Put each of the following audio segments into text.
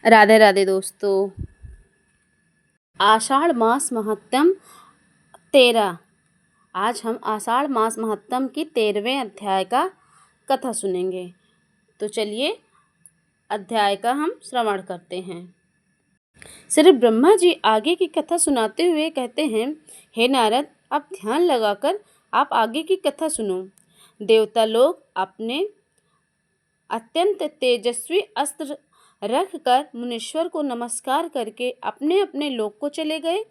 राधे राधे दोस्तों। आषाढ़ मास महत्तम 13। आज हम आषाढ़ मास महत्तम की 13वें अध्याय का कथा सुनेंगे। तो चलिए अध्याय का हम श्रवण करते हैं। श्री ब्रह्मा जी आगे की कथा सुनाते हुए कहते हैं, हे नारद, आप ध्यान लगाकर आप आगे की कथा सुनो। देवता लोग अपने अत्यंत तेजस्वी अस्त्र रखकर मुनीश्वर को नमस्कार करके अपने अपने लोक को चले गए।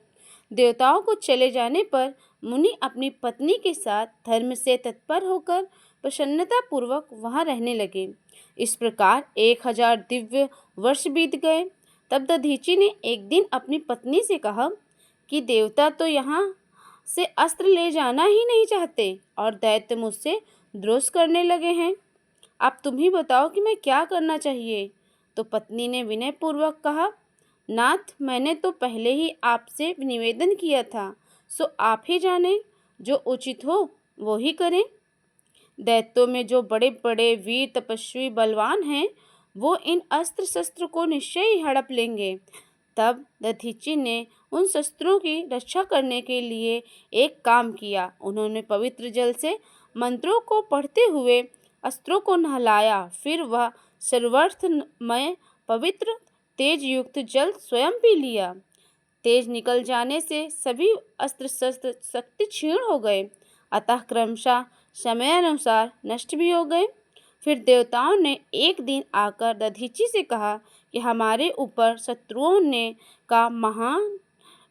देवताओं को चले जाने पर मुनि अपनी पत्नी के साथ धर्म से तत्पर होकर प्रसन्नता पूर्वक वहां रहने लगे। इस प्रकार 1000 दिव्य वर्ष बीत गए। तब दधीचि ने एक दिन अपनी पत्नी से कहा कि देवता तो यहाँ से अस्त्र ले जाना ही नहीं चाहते और दैत्य मुझसे द्रोह करने लगे हैं। अब तुम ही बताओ कि मैं क्या करना चाहिए। तो पत्नी ने विनय पूर्वक कहा, नाथ, मैंने तो पहले ही आपसे निवेदन किया था, सो आप ही जाने, जो उचित हो वो ही करें। दैत्यों में जो बड़े बड़े वीर तपस्वी बलवान हैं, वो इन अस्त्र शस्त्र को निश्चय ही हड़प लेंगे। तब दधीचि ने उन शस्त्रों की रक्षा करने के लिए एक काम किया। उन्होंने पवित्र जल से मंत्रों को पढ़ते हुए अस्त्रों को नहलाया। फिर वह सर्वर्थमय पवित्र तेज युक्त जल स्वयं पी लिया। तेज निकल जाने से सभी अस्त्र शस्त्र शक्ति क्षीण हो गए, अतः क्रमशः समयानुसार नष्ट भी हो गए। फिर देवताओं ने एक दिन आकर दधीचि से कहा कि हमारे ऊपर शत्रुओं ने का महान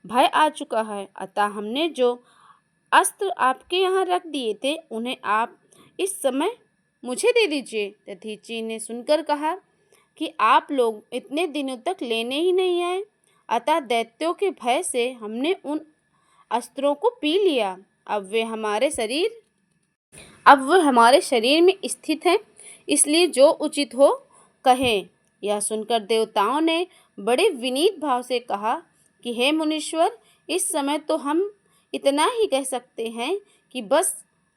भय आ चुका है, अतः हमने जो अस्त्र आपके यहाँ रख दिए थे उन्हें आप इस समय मुझे दे दीजिए। दधीचि ने सुनकर कहा कि आप लोग इतने दिनों तक लेने ही नहीं आए, अतः दैत्यों के भय से हमने उन अस्त्रों को पी लिया। अब वे हमारे शरीर में स्थित हैं, इसलिए जो उचित हो कहें। यह सुनकर देवताओं ने बड़े विनीत भाव से कहा कि हे मुनीश्वर, इस समय तो हम इतना ही कह सकते हैं कि बस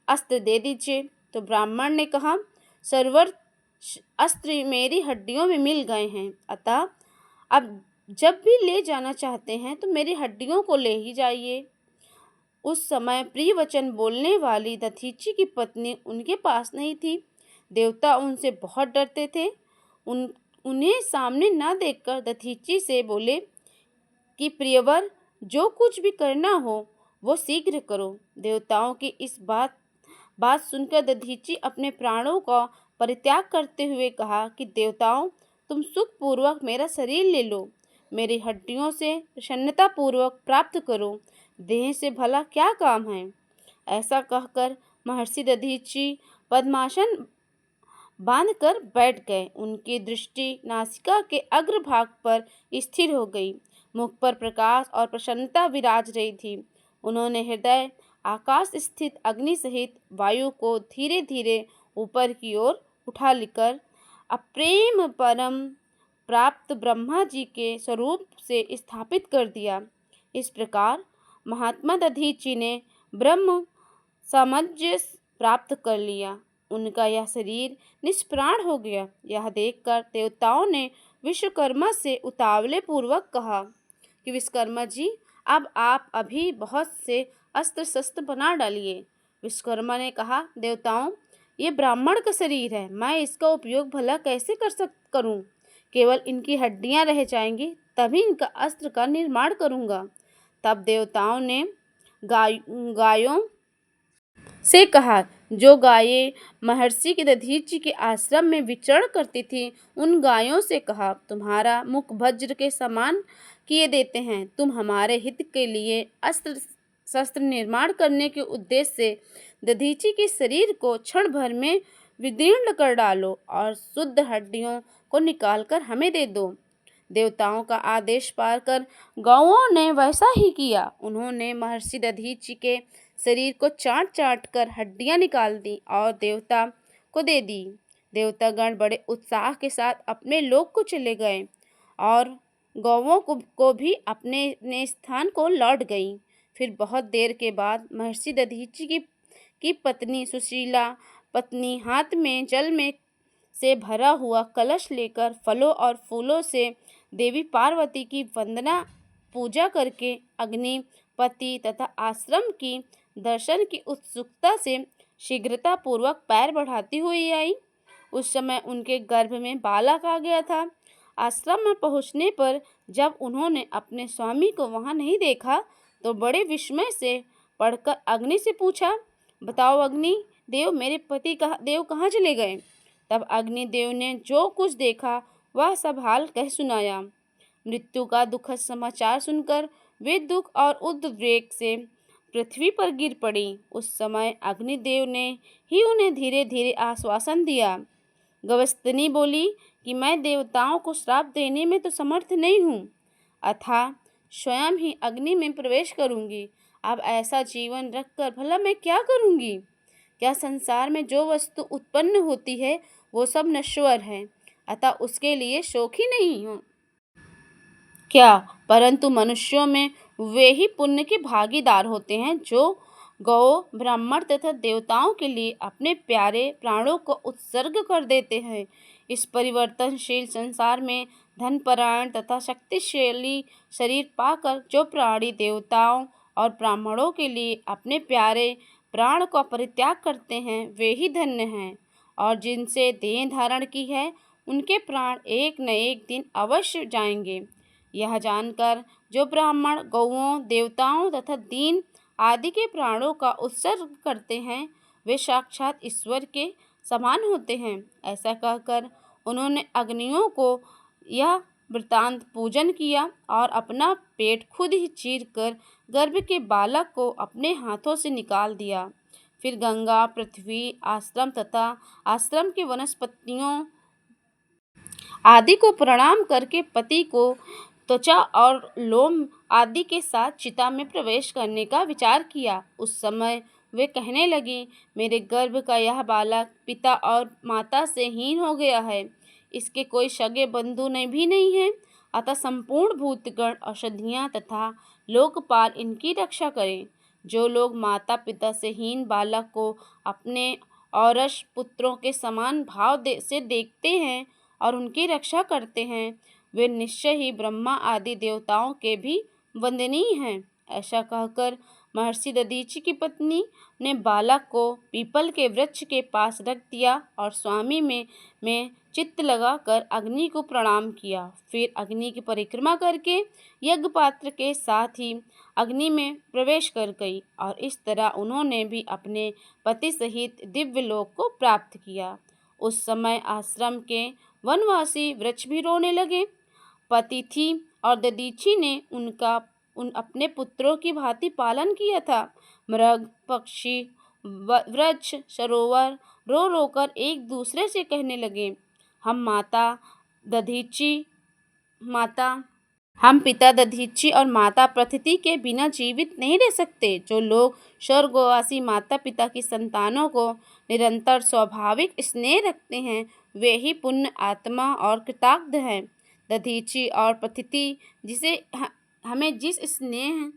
अस्त्र दे दीजिए। तो ब्राह्मण ने कहा, सर्वर अस्त्र मेरी हड्डियों में मिल गए हैं, अतः अब जब भी ले जाना चाहते हैं तो मेरी हड्डियों को ले ही जाइए। उस समय प्रिय वचन बोलने वाली दधीचि की पत्नी उनके पास नहीं थी। देवता उनसे बहुत डरते थे। उन्हें सामने न देखकर दधीचि से बोले कि प्रियवर, जो कुछ भी करना हो वो शीघ्र करो। देवताओं की इस बात सुनकर दधीचि अपने प्राणों का परित्याग करते हुए कहा कि देवताओं, तुम सुखपूर्वक मेरा शरीर ले लो, मेरी हड्डियों से प्रसन्नता पूर्वक प्राप्त करो, देह से भला क्या काम है। ऐसा कहकर महर्षि दधीचि पद्मासन बांधकर बैठ गए। उनकी दृष्टि नासिका के अग्रभाग पर स्थिर हो गई। मुख पर प्रकाश और प्रसन्नता विराज रही थी। उन्होंने हृदय आकाश स्थित अग्नि सहित वायु को धीरे धीरे ऊपर की ओर उठा लेकर अप्रेम परम प्राप्त ब्रह्मा जी के स्वरूप से स्थापित कर दिया। इस प्रकार महात्मा दधीचि ने ब्रह्म सामंजस्य प्राप्त कर लिया। उनका यह शरीर निष्प्राण हो गया। यह देखकर देवताओं ने विश्वकर्मा से उतावले पूर्वक कहा कि विश्वकर्मा जी, अब आप अभी बहुत से अस्त्र शस्त्र बना डालिए। विश्वकर्मा ने कहा, देवताओं, ये ब्राह्मण का शरीर है, मैं इसका उपयोग भला कैसे करूं? केवल इनकी हड्डियां रह जाएंगी, तभी इनका अस्त्र का निर्माण करूंगा। तब देवताओं ने गायों से कहा, जो गायें महर्षि के दधीचि के आश्रम में विचरण करती थी, उन गायों से कहा, तुम्हारा मुख वज्र के समान किए देते हैं। तुम हमारे हित के लिए अस्त्र शस्त्र निर्माण करने के उद्देश्य से दधीचि के शरीर को क्षण भर में विदीर्ण कर डालो और शुद्ध हड्डियों को निकालकर हमें दे दो। देवताओं का आदेश पाकर गौओं ने वैसा ही किया। उन्होंने महर्षि दधीचि के शरीर को चाट चाट कर हड्डियां निकाल दी और देवता को दे दी। देवतागण बड़े उत्साह के साथ अपने लोक को चले गए और गौओं को भी अपने स्थान को लौट गई। फिर बहुत देर के बाद महर्षि दधीचि की पत्नी सुशीला पत्नी हाथ में जल में से भरा हुआ कलश लेकर फलों और फूलों से देवी पार्वती की वंदना पूजा करके अग्नि, पति तथा आश्रम की दर्शन की उत्सुकता से शीघ्रतापूर्वक पैर बढ़ाती हुई आई। उस समय उनके गर्भ में बालक आ गया था। आश्रम में पहुंचने पर जब उन्होंने अपने स्वामी को वहां नहीं देखा तो बड़े विस्मय से पढ़कर अग्नि से पूछा, बताओ अग्नि देव, मेरे पति देव कहाँ चले गए? तब अग्नि देव ने जो कुछ देखा वह सब हाल कह सुनाया। मृत्यु का दुखद समाचार सुनकर वे दुख और उद्वेग से पृथ्वी पर गिर पड़ी। उस समय अग्निदेव ने ही उन्हें धीरे धीरे आश्वासन दिया। गवस्तिनी बोली कि मैं देवताओं को श्राप देने में तो समर्थ नहीं हूँ, अतः स्वयं ही अग्नि में प्रवेश करूँगी। अब ऐसा जीवन रखकर भला मैं क्या करूँगी? क्या संसार में जो वस्तु उत्पन्न होती है वो सब नश्वर है, अतः उसके लिए शोक ही नहीं हूँ क्या? परंतु मनुष्यों में वे ही पुण्य के भागीदार होते हैं जो गौ, ब्राह्मण तथा देवताओं के लिए अपने प्यारे प्राणों को उत्सर्ग कर देते हैं। इस परिवर्तनशील संसार में धनपरायण तथा शक्तिशाली शरीर पाकर जो प्राणी देवताओं और ब्राह्मणों के लिए अपने प्यारे प्राण का परित्याग करते हैं वे ही धन्य हैं, और जिनसे देह धारण की है उनके प्राण एक न एक दिन अवश्य जाएंगे। यह जानकर जो ब्राह्मण गौओं, देवताओं तथा दीन आदि के प्राणों का उत्सर्ग करते हैं वे साक्षात ईश्वर के समान होते हैं। ऐसा कहकर उन्होंने अग्नियों को यह वृतांत पूजन किया और अपना पेट खुद ही चीर कर गर्भ के बालक को अपने हाथों से निकाल दिया। फिर गंगा, पृथ्वी, आश्रम तथा आश्रम की वनस्पतियों आदि को प्रणाम करके पति को त्वचा और लोम आदि के साथ चिता में प्रवेश करने का विचार किया। उस समय वे कहने लगी, मेरे गर्भ का यह बालक पिता और माता से हीन हो गया है। इसके कोई सगे बंधु भी नहीं है, अतः संपूर्ण भूतगण, औषधियाँ तथा लोकपाल इनकी रक्षा करें। जो लोग माता पिता से हीन बालक को अपने औरस पुत्रों के समान भाव से देखते हैं और उनकी रक्षा करते हैं वे निश्चय ही ब्रह्मा आदि देवताओं के भी वंदनीय हैं। ऐसा कहकर महर्षि दधीचि की पत्नी ने बालक को पीपल के वृक्ष के पास रख दिया और स्वामी में चित्त लगाकर अग्नि को प्रणाम किया। फिर अग्नि की परिक्रमा करके यज्ञ पात्र के साथ ही अग्नि में प्रवेश कर गई और इस तरह उन्होंने भी अपने पति सहित दिव्य लोक को प्राप्त किया। उस समय आश्रम के वनवासी वृक्ष भी रोने लगे। पति थी और दधीचि ने अपने पुत्रों की भांति पालन किया था। मृग, पक्षी, वृक्ष, सरोवर रो रोकर एक दूसरे से कहने लगे, हम पिता दधीचि और माता प्रथिति के बिना जीवित नहीं रह सकते। जो लोग स्वर्गवासी माता पिता की संतानों को निरंतर स्वाभाविक स्नेह रखते हैं वे ही पुण्य आत्मा और कृतार्थ हैं। दधीचि और प्रथिति जिसे हमें जिस स्नेह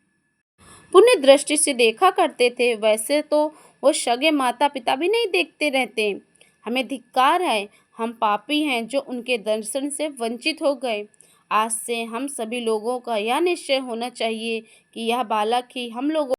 पुण्य दृष्टि से देखा करते थे वैसे तो वो सगे माता पिता भी नहीं देखते रहते। हमें धिक्कार है, हम पापी हैं जो उनके दर्शन से वंचित हो गए। आज से हम सभी लोगों का यह निश्चय होना चाहिए कि यह बालक ही हम लोगों